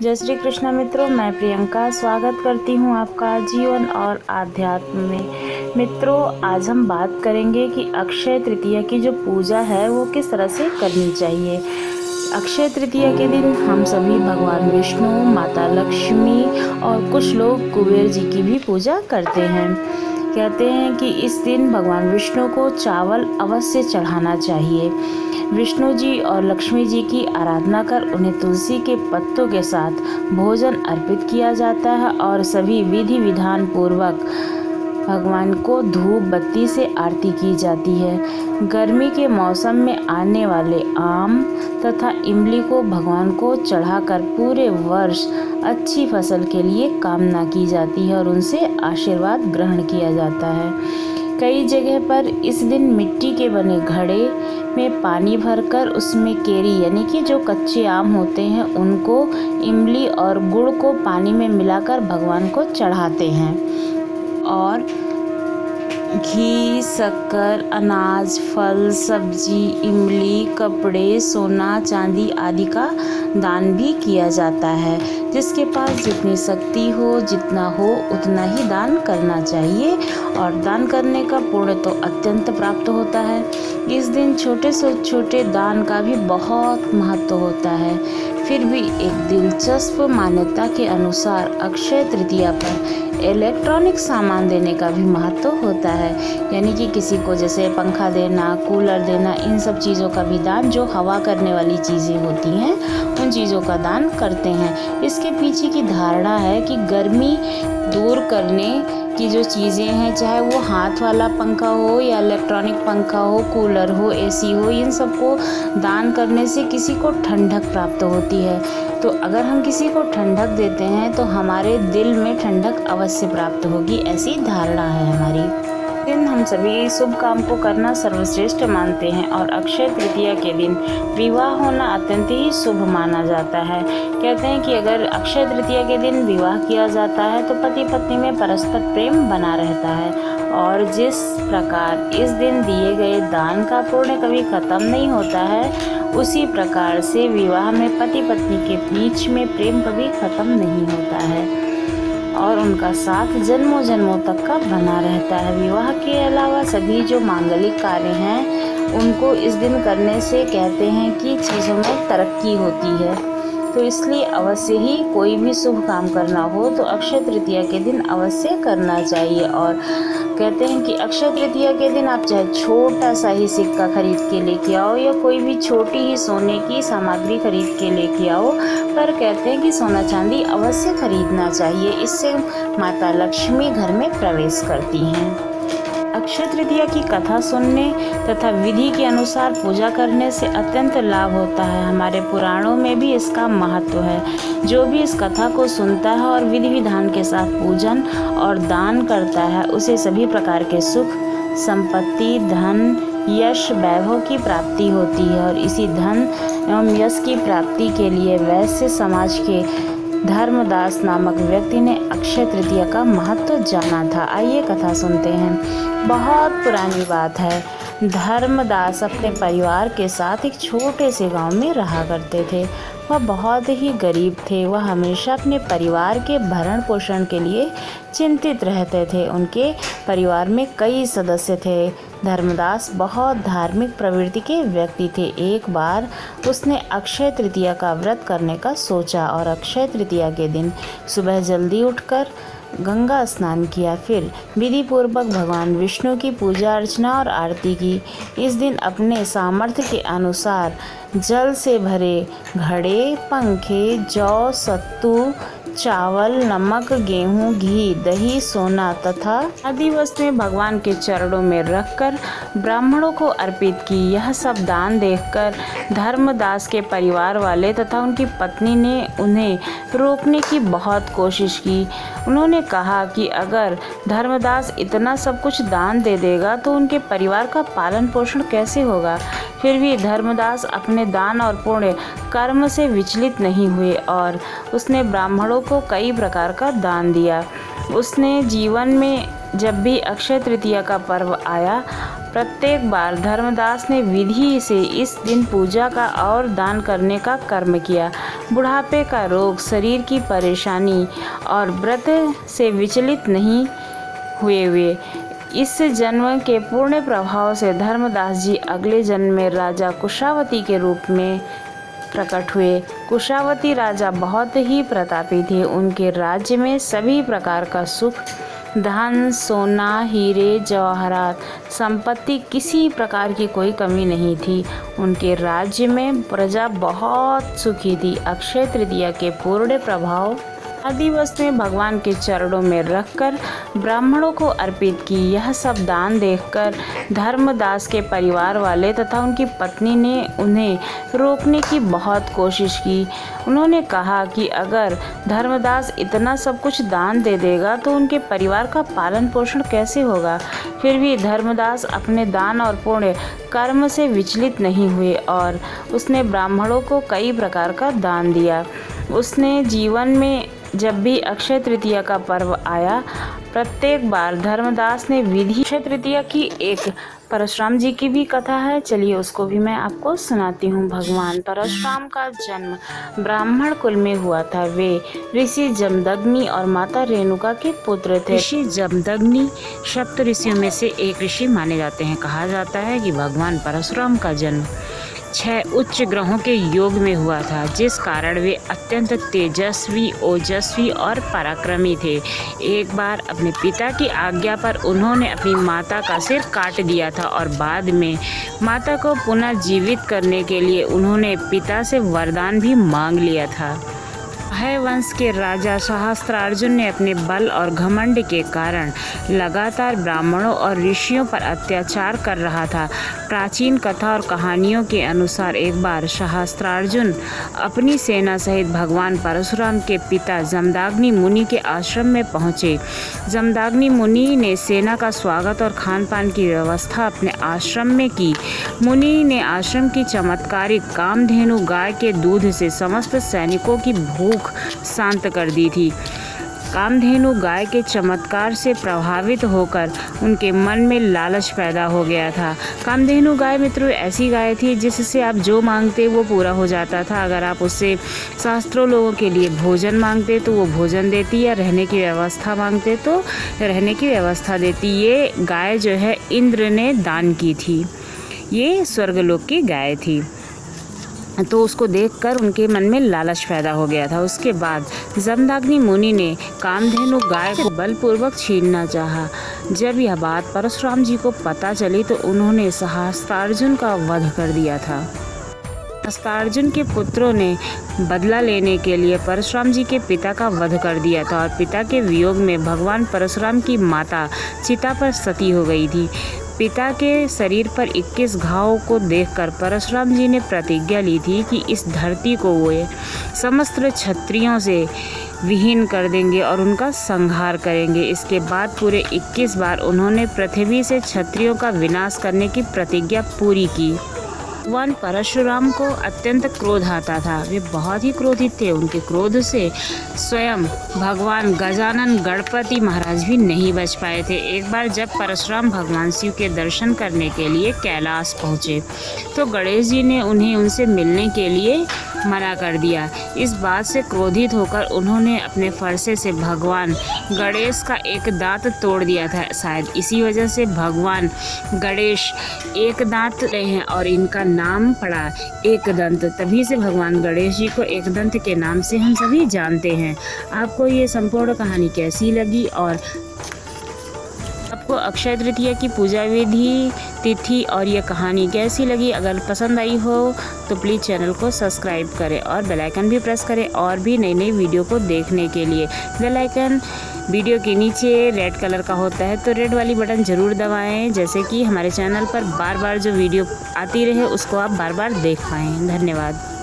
जय श्री कृष्ण मित्रों, मैं प्रियंका स्वागत करती हूँ आपका जीवन और आध्यात्म में। मित्रों, आज हम बात करेंगे कि अक्षय तृतीया की जो पूजा है वो किस तरह से करनी चाहिए। अक्षय तृतीया के दिन हम सभी भगवान विष्णु, माता लक्ष्मी और कुछ लोग कुबेर जी की भी पूजा करते हैं। कहते हैं कि इस दिन भगवान विष्णु को चावल अवश्य चढ़ाना चाहिए। विष्णु जी और लक्ष्मी जी की आराधना कर उन्हें तुलसी के पत्तों के साथ भोजन अर्पित किया जाता है और सभी विधि विधान पूर्वक भगवान को धूप बत्ती से आरती की जाती है। गर्मी के मौसम में आने वाले आम तथा इमली को भगवान को चढ़ाकर पूरे वर्ष अच्छी फसल के लिए कामना की जाती है और उनसे आशीर्वाद ग्रहण किया जाता है। कई जगह पर इस दिन मिट्टी के बने घड़े में पानी भरकर उसमें केरी यानी कि जो कच्चे आम होते हैं उनको इमली और गुड़ को पानी में मिलाकर भगवान को चढ़ाते हैं और घी, शक्कर, अनाज, फल, सब्जी, इमली, कपड़े, सोना, चांदी आदि का दान भी किया जाता है। जिसके पास जितनी शक्ति हो, जितना हो उतना ही दान करना चाहिए और दान करने का पुण्य तो अत्यंत प्राप्त होता है। इस दिन छोटे से छोटे दान का भी बहुत महत्व होता है। फिर भी एक दिलचस्प मान्यता के अनुसार अक्षय तृतीया पर इलेक्ट्रॉनिक सामान देने का भी महत्व होता है, यानी कि किसी को जैसे पंखा देना, कूलर देना, इन सब चीज़ों का भी दान, जो हवा करने वाली चीज़ें होती हैं उन चीज़ों का दान करते हैं। इसके पीछे की धारणा है कि गर्मी दूर करने की जो चीज़ें हैं, चाहे वो हाथ वाला पंखा हो या इलेक्ट्रॉनिक पंखा हो, कूलर हो, एसी हो, इन सबको दान करने से किसी को ठंडक प्राप्त होती है। तो अगर हम किसी को ठंडक देते हैं तो हमारे दिल में ठंडक अवश्य प्राप्त होगी, ऐसी धारणा है हमारी। दिन हम सभी शुभ काम को करना सर्वश्रेष्ठ मानते हैं और अक्षय तृतीया के दिन विवाह होना अत्यंत ही शुभ माना जाता है। कहते हैं कि अगर अक्षय तृतीया के दिन विवाह किया जाता है तो पति पत्नी में परस्पर प्रेम बना रहता है और जिस प्रकार इस दिन दिए गए दान का पुण्य कभी खत्म नहीं होता है, उसी प्रकार से विवाह में पति पत्नी के बीच में प्रेम कभी खत्म नहीं होता है और उनका साथ जन्मों जन्मों तक का बना रहता है। विवाह के अलावा सभी जो मांगलिक कार्य हैं उनको इस दिन करने से कहते हैं कि चीज़ों में तरक्की होती है। तो इसलिए अवश्य ही कोई भी शुभ काम करना हो तो अक्षय तृतीया के दिन अवश्य करना चाहिए। और कहते हैं कि अक्षय तृतीया के दिन आप चाहे छोटा सा ही सिक्का खरीद के लेके आओ या कोई भी छोटी ही सोने की सामग्री खरीद के लेके आओ, पर कहते हैं कि सोना चांदी अवश्य खरीदना चाहिए। इससे माता लक्ष्मी घर में प्रवेश करती हैं। अक्षय तृतीया की कथा सुनने तथा विधि के अनुसार पूजा करने से अत्यंत लाभ होता है। हमारे पुराणों में भी इसका महत्व है। जो भी इस कथा को सुनता है और विधि विधान के साथ पूजन और दान करता है उसे सभी प्रकार के सुख, संपत्ति, धन, यश, वैभव की प्राप्ति होती है और इसी धन एवं यश की प्राप्ति के लिए वैश्य समाज के धर्मदास नामक व्यक्ति ने अक्षय तृतीया का महत्व जाना था। आइए कथा सुनते हैं। बहुत पुरानी बात है। धर्मदास अपने परिवार के साथ एक छोटे से गांव में रहा करते थे। वह बहुत ही गरीब थे। वह हमेशा अपने परिवार के भरण पोषण के लिए चिंतित रहते थे। उनके परिवार में कई सदस्य थे। धर्मदास बहुत धार्मिक प्रवृत्ति के व्यक्ति थे। एक बार उसने अक्षय तृतीया का व्रत करने का सोचा और अक्षय तृतीया के दिन सुबह जल्दी उठकर गंगा स्नान किया। फिर विधि पूर्वक भगवान विष्णु की पूजा अर्चना और आरती की। इस दिन अपने सामर्थ्य के अनुसार जल से भरे घड़े, पंखे, जौ, सत्तू, चावल, नमक, गेहूं, घी, दही, सोना तथा आदि वस्तुएं भगवान के चरणों में रखकर ब्राह्मणों को अर्पित की। यह सब दान देखकर धर्मदास के परिवार वाले तथा उनकी पत्नी ने उन्हें रोकने की बहुत कोशिश की। उन्होंने कहा कि अगर धर्मदास इतना सब कुछ दान दे देगा तो उनके परिवार का पालन पोषण कैसे होगा। फिर भी धर्मदास अपने दान और पुण्य कर्म से विचलित नहीं हुए और उसने ब्राह्मणों को कई प्रकार का दान दिया। उसने जीवन में जब भी अक्षय तृतीया का पर्व आया प्रत्येक बार धर्मदास ने विधि से इस दिन पूजा का और दान करने का कर्म किया। बुढ़ापे का रोग, शरीर की परेशानी और व्रत से विचलित नहीं हुए इस जन्म के पूर्ण प्रभाव से धर्मदास जी अगले जन्म में राजा कुशावती के रूप में प्रकट हुए। कुशावती राजा बहुत ही प्रतापी थे। उनके राज्य में सभी प्रकार का सुख, धन, सोना, हीरे, जवाहरात, संपत्ति, किसी प्रकार की कोई कमी नहीं थी। उनके राज्य में प्रजा बहुत सुखी थी। अक्षय तृतीया के पूर्ण प्रभाव आदि वस्तुएं भगवान के चरणों में रखकर ब्राह्मणों को अर्पित की। यह सब दान देखकर धर्मदास के परिवार वाले तथा उनकी पत्नी ने उन्हें रोकने की बहुत कोशिश की। उन्होंने कहा कि अगर धर्मदास इतना सब कुछ दान दे देगा तो उनके परिवार का पालन पोषण कैसे होगा। फिर भी धर्मदास अपने दान और पुण्य कर्म से विचलित नहीं हुए और उसने ब्राह्मणों को कई प्रकार का दान दिया। उसने जीवन में जब भी अक्षय तृतीया का पर्व आया, प्रत्येक बार धर्मदास ने विधि अक्षय तृतीया की एक परशुराम जी की भी कथा है, चलिए उसको भी मैं आपको सुनाती हूँ। भगवान परशुराम का जन्म ब्राह्मण कुल में हुआ था। वे ऋषि जमदग्नि और माता रेणुका के पुत्र थे। ऋषि जमदग्नि सप्त ऋषियों में से एक ऋषि माने जाते हैं। कहा जाता है कि भगवान परशुराम का जन्म 6 उच्च ग्रहों के योग में हुआ था, जिस कारण वे अत्यंत तेजस्वी, ओजस्वी और पराक्रमी थे। एक बार अपने पिता की आज्ञा पर उन्होंने अपनी माता का सिर काट दिया था और बाद में माता को पुनः जीवित करने के लिए उन्होंने पिता से वरदान भी मांग लिया था। अभय वंश के राजा सहस्त्रार्जुन ने अपने बल और घमंड के कारण लगातार ब्राह्मणों और ऋषियों पर अत्याचार कर रहा था। प्राचीन कथा और कहानियों के अनुसार एक बार सहस्त्रार्जुन अपनी सेना सहित भगवान परशुराम के पिता जमदग्नि मुनि के आश्रम में पहुंचे। जमदग्नि मुनि ने सेना का स्वागत और खान पान की व्यवस्था अपने आश्रम में की। मुनि ने आश्रम की चमत्कारिक कामधेनु गाय के दूध से समस्त सैनिकों की भूख शांत कर दी थी। कामधेनु गाय के चमत्कार से प्रभावित होकर उनके मन में लालच पैदा हो गया था। कामधेनु गाय मित्रों ऐसी गाय थी जिससे आप जो मांगते वो पूरा हो जाता था। अगर आप उससे शास्त्रों लोगों के लिए भोजन मांगते तो वो भोजन देती, या रहने की व्यवस्था मांगते तो रहने की व्यवस्था देती। ये गाय जो है इंद्र ने दान की थी। ये स्वर्गलोक की गाय थी। तो उसको देखकर उनके मन में लालच पैदा हो गया था। उसके बाद जमदग्नि मुनि ने कामधेनु गाय को बलपूर्वक छीनना चाहा। जब यह बात परशुराम जी को पता चली तो उन्होंने सहस्त्रार्जुन का वध कर दिया था। सहस्त्रार्जुन के पुत्रों ने बदला लेने के लिए परशुराम जी के पिता का वध कर दिया था और पिता के वियोग में भगवान परशुराम की माता चिता पर सती हो गई थी। पिता के शरीर पर 21 घावों को देखकर परशुराम जी ने प्रतिज्ञा ली थी कि इस धरती को वो समस्त क्षत्रियों से विहीन कर देंगे और उनका संहार करेंगे। इसके बाद पूरे 21 बार उन्होंने पृथ्वी से क्षत्रियों का विनाश करने की प्रतिज्ञा पूरी की। भगवान परशुराम को अत्यंत क्रोध आता था। वे बहुत ही क्रोधित थे। उनके क्रोध से स्वयं भगवान गजानन गणपति महाराज भी नहीं बच पाए थे। एक बार जब परशुराम भगवान शिव के दर्शन करने के लिए कैलाश पहुँचे तो गणेश जी ने उन्हें उनसे मिलने के लिए मना कर दिया। इस बात से क्रोधित होकर उन्होंने अपने फरसे से भगवान गणेश का एक दांत तोड़ दिया था। शायद इसी वजह से भगवान गणेश एक दांत रहे हैं और इनका नाम पड़ा एकदंत। तभी से भगवान गणेश जी को एकदंत के नाम से हम सभी जानते हैं। आपको ये संपूर्ण कहानी कैसी लगी और आपको अक्षय तृतीया की पूजा विधि, तिथि और ये कहानी कैसी लगी? अगर पसंद आई हो तो प्लीज़ चैनल को सब्सक्राइब करें और बेल आइकन भी प्रेस करें और भी नई नई वीडियो को देखने के लिए। बेल आइकन वीडियो के नीचे रेड कलर का होता है तो रेड वाली बटन ज़रूर दबाएं, जैसे कि हमारे चैनल पर बार बार जो वीडियो आती रहे उसको आप बार बार देख पाएँ। धन्यवाद।